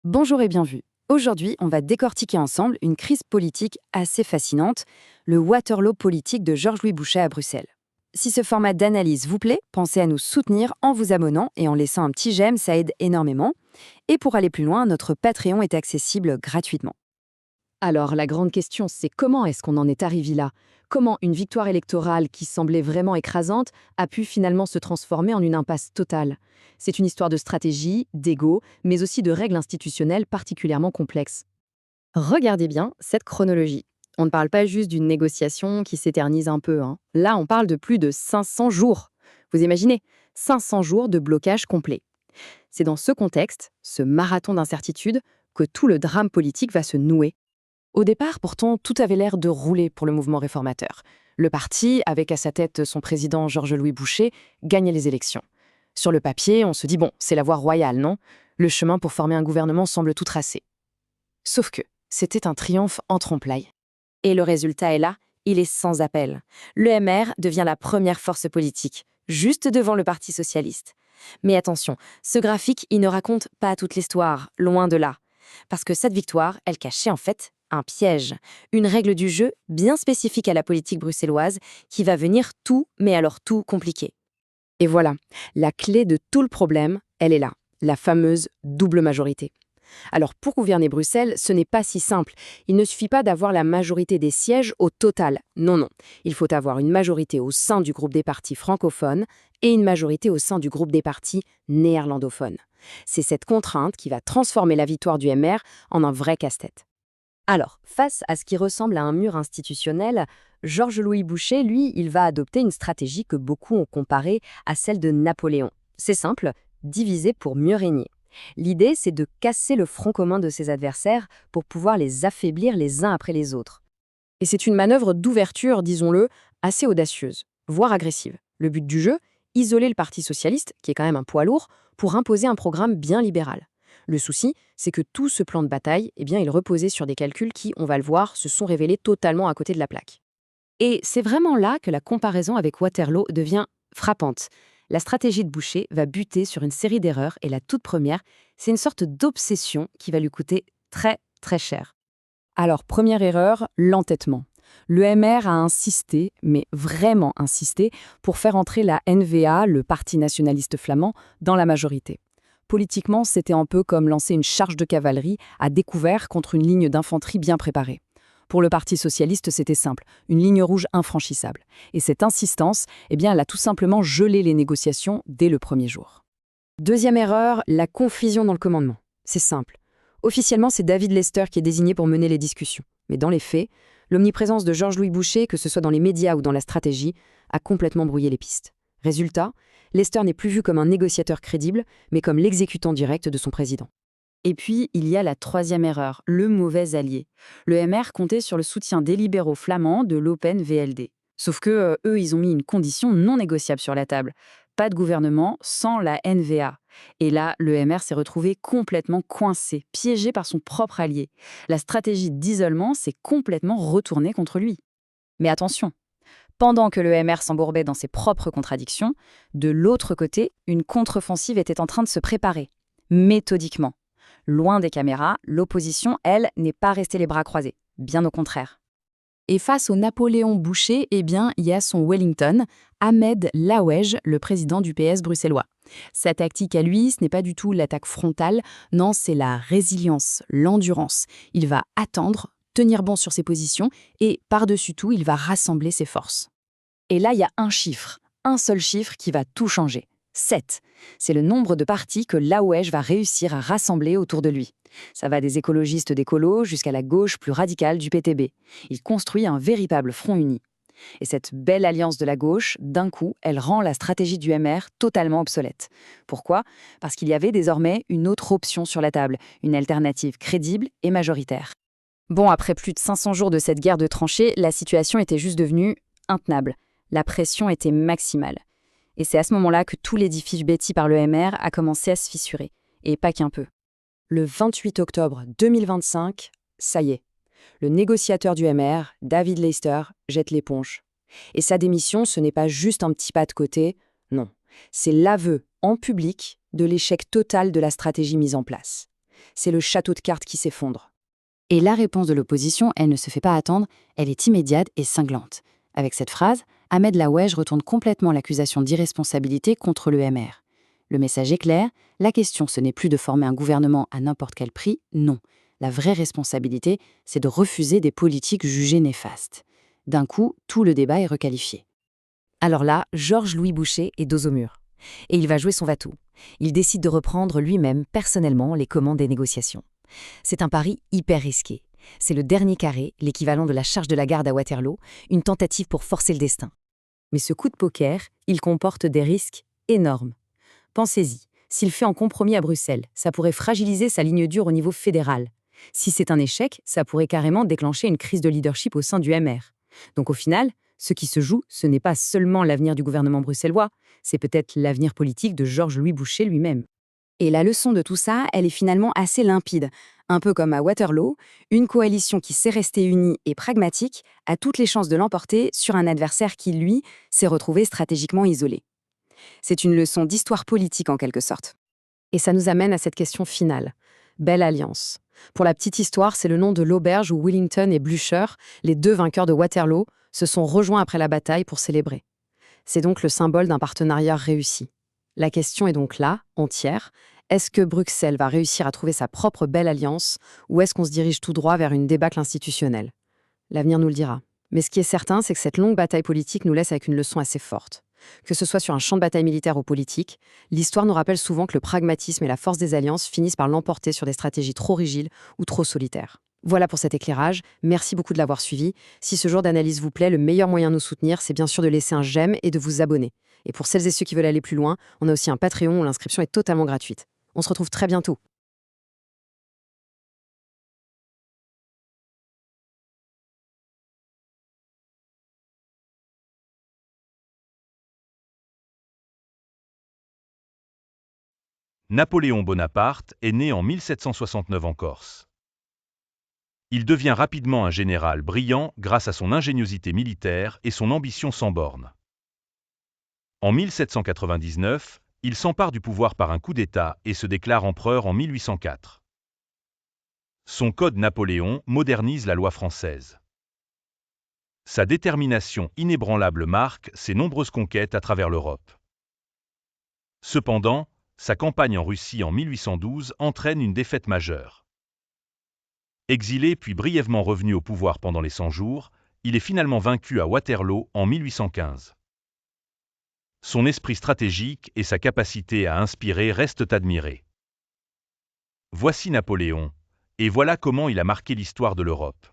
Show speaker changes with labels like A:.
A: Bonjour et bienvenue. Aujourd'hui, on va décortiquer ensemble une crise politique assez fascinante, le Waterloo politique de Georges-Louis Bouchet à Bruxelles. Si ce format d'analyse vous plaît, pensez à nous soutenir en vous abonnant et en laissant un petit j'aime, ça aide énormément. Et pour aller plus loin, notre Patreon est accessible gratuitement.
B: Alors, la grande question, c'est comment est-ce qu'on en est arrivé là? Comment une victoire électorale qui semblait vraiment écrasante a pu finalement se transformer en une impasse totale? C'est une histoire de stratégie, d'ego, mais aussi de règles institutionnelles particulièrement complexes.
A: Regardez bien cette chronologie. On ne parle pas juste d'une négociation qui s'éternise un peu, hein. Là, on parle de plus de 500 jours. Vous imaginez 500 jours de blocage complet. C'est dans ce contexte, ce marathon d'incertitude, que tout le drame politique va se nouer. Au départ, pourtant, tout avait l'air de rouler pour le mouvement réformateur. Le parti, avec à sa tête son président Georges-Louis Bouchet, gagnait les élections. Sur le papier, on se dit bon, c'est la voie royale, non? Le chemin pour former un gouvernement semble tout tracé. Sauf que c'était un triomphe en trompe-l'œil. Et le résultat est là, il est sans appel. Le MR devient la première force politique, juste devant le Parti socialiste. Mais attention, ce graphique, il ne raconte pas toute l'histoire, loin de là. Parce que cette victoire, elle cachait en fait un piège, une règle du jeu bien spécifique à la politique bruxelloise qui va venir tout, mais alors tout compliquer. Et voilà, la clé de tout le problème, elle est là, la fameuse double majorité. Alors pour gouverner Bruxelles, ce n'est pas si simple. Il ne suffit pas d'avoir la majorité des sièges au total. Non, non. Il faut avoir une majorité au sein du groupe des partis francophones et une majorité au sein du groupe des partis néerlandophones. C'est cette contrainte qui va transformer la victoire du MR en un vrai casse-tête. Alors, face à ce qui ressemble à un mur institutionnel, Georges-Louis Bouchet, lui, il va adopter une stratégie que beaucoup ont comparée à celle de Napoléon. C'est simple, diviser pour mieux régner. L'idée, c'est de casser le front commun de ses adversaires pour pouvoir les affaiblir les uns après les autres. Et c'est une manœuvre d'ouverture, disons-le, assez audacieuse, voire agressive. Le but du jeu, isoler le Parti socialiste, qui est quand même un poids lourd, pour imposer un programme bien libéral. Le souci, c'est que tout ce plan de bataille, il reposait sur des calculs qui, on va le voir, se sont révélés totalement à côté de la plaque. Et c'est vraiment là que la comparaison avec Waterloo devient frappante. La stratégie de Bouchet va buter sur une série d'erreurs et la toute première, c'est une sorte d'obsession qui va lui coûter très, très cher. Alors, première erreur, l'entêtement. Le MR a insisté, mais vraiment insisté, pour faire entrer la NVA, le Parti nationaliste flamand, dans la majorité. Politiquement, c'était un peu comme lancer une charge de cavalerie à découvert contre une ligne d'infanterie bien préparée. Pour le Parti socialiste, c'était simple, une ligne rouge infranchissable. Et cette insistance, elle a tout simplement gelé les négociations dès le premier jour. Deuxième erreur, la confusion dans le commandement. C'est simple. Officiellement, c'est David Lester qui est désigné pour mener les discussions. Mais dans les faits, l'omniprésence de Georges-Louis Bouchet, que ce soit dans les médias ou dans la stratégie, a complètement brouillé les pistes. Résultat, Lester n'est plus vu comme un négociateur crédible, mais comme l'exécutant direct de son président. Et puis, il y a la troisième erreur, le mauvais allié. Le MR comptait sur le soutien des libéraux flamands de l'Open VLD. Sauf que eux, ils ont mis une condition non négociable sur la table. Pas de gouvernement sans la NVA. Et là, le MR s'est retrouvé complètement coincé, piégé par son propre allié. La stratégie d'isolement s'est complètement retournée contre lui. Mais attention, pendant que le MR s'embourbait dans ses propres contradictions, de l'autre côté, une contre-offensive était en train de se préparer, méthodiquement. Loin des caméras, l'opposition, elle, n'est pas restée les bras croisés, bien au contraire. Et face au Napoléon Bouchet, il y a son Wellington, Ahmed Laouej, le président du PS bruxellois. Sa tactique à lui, ce n'est pas du tout l'attaque frontale, non, c'est la résilience, l'endurance. Il va attendre, tenir bon sur ses positions et, par-dessus tout, il va rassembler ses forces. Et là, il y a un seul chiffre qui va tout changer. 7. C'est le nombre de partis que Laouej va réussir à rassembler autour de lui. Ça va des écologistes d'écolo jusqu'à la gauche plus radicale du PTB. Il construit un véritable front uni. Et cette belle alliance de la gauche, d'un coup, elle rend la stratégie du MR totalement obsolète. Pourquoi? Parce qu'il y avait désormais une autre option sur la table, une alternative crédible et majoritaire. Bon, après plus de 500 jours de cette guerre de tranchées, la situation était juste devenue intenable. La pression était maximale. Et c'est à ce moment-là que tout l'édifice bâti par le MR a commencé à se fissurer. Et pas qu'un peu. Le 28 octobre 2025, ça y est. Le négociateur du MR, David Lester, jette l'éponge. Et sa démission, ce n'est pas juste un petit pas de côté, non. C'est l'aveu, en public, de l'échec total de la stratégie mise en place.
B: C'est le château de cartes qui s'effondre.
A: Et la réponse de l'opposition, elle ne se fait pas attendre, elle est immédiate et cinglante. Avec cette phrase, Ahmed Laouej retourne complètement l'accusation d'irresponsabilité contre le MR. Le message est clair, la question ce n'est plus de former un gouvernement à n'importe quel prix, non. La vraie responsabilité, c'est de refuser des politiques jugées néfastes. D'un coup, tout le débat est requalifié.
B: Alors là, Georges-Louis Boucher est dos au mur. Et il va jouer son va-tout. Il décide de reprendre lui-même, personnellement, les commandes des négociations. C'est un pari hyper risqué. C'est le dernier carré, l'équivalent de la charge de la garde à Waterloo, une tentative pour forcer le destin. Mais ce coup de poker, il comporte des risques énormes. Pensez-y, s'il fait un compromis à Bruxelles, ça pourrait fragiliser sa ligne dure au niveau fédéral. Si c'est un échec, ça pourrait carrément déclencher une crise de leadership au sein du MR. Donc au final, ce qui se joue, ce n'est pas seulement l'avenir du gouvernement bruxellois, c'est peut-être l'avenir politique de Georges-Louis Boucher lui-même.
A: Et la leçon de tout ça, elle est finalement assez limpide. Un peu comme à Waterloo, une coalition qui sait rester unie et pragmatique a toutes les chances de l'emporter sur un adversaire qui, lui, s'est retrouvé stratégiquement isolé. C'est une leçon d'histoire politique en quelque sorte.
B: Et ça nous amène à cette question finale. Belle Alliance. Pour la petite histoire, c'est le nom de l'auberge où Wellington et Blücher, les deux vainqueurs de Waterloo, se sont rejoints après la bataille pour célébrer. C'est donc le symbole d'un partenariat réussi. La question est donc là, entière. Est-ce que Bruxelles va réussir à trouver sa propre belle alliance ou est-ce qu'on se dirige tout droit vers une débâcle institutionnelle? L'avenir nous le dira. Mais ce qui est certain, c'est que cette longue bataille politique nous laisse avec une leçon assez forte. Que ce soit sur un champ de bataille militaire ou politique, l'histoire nous rappelle souvent que le pragmatisme et la force des alliances finissent par l'emporter sur des stratégies trop rigides ou trop solitaires. Voilà pour cet éclairage, merci beaucoup de l'avoir suivi. Si ce genre d'analyse vous plaît, le meilleur moyen de nous soutenir, c'est bien sûr de laisser un j'aime et de vous abonner. Et pour celles et ceux qui veulent aller plus loin, on a aussi un Patreon où l'inscription est totalement gratuite. On se retrouve très bientôt.
C: Napoléon Bonaparte est né en 1769 en Corse. Il devient rapidement un général brillant grâce à son ingéniosité militaire et son ambition sans bornes. En 1799, il s'empare du pouvoir par un coup d'État et se déclare empereur en 1804. Son code Napoléon modernise la loi française. Sa détermination inébranlable marque ses nombreuses conquêtes à travers l'Europe. Cependant, sa campagne en Russie en 1812 entraîne une défaite majeure. Exilé puis brièvement revenu au pouvoir pendant les 100 jours, il est finalement vaincu à Waterloo en 1815. Son esprit stratégique et sa capacité à inspirer restent admirés. Voici Napoléon, et voilà comment il a marqué l'histoire de l'Europe.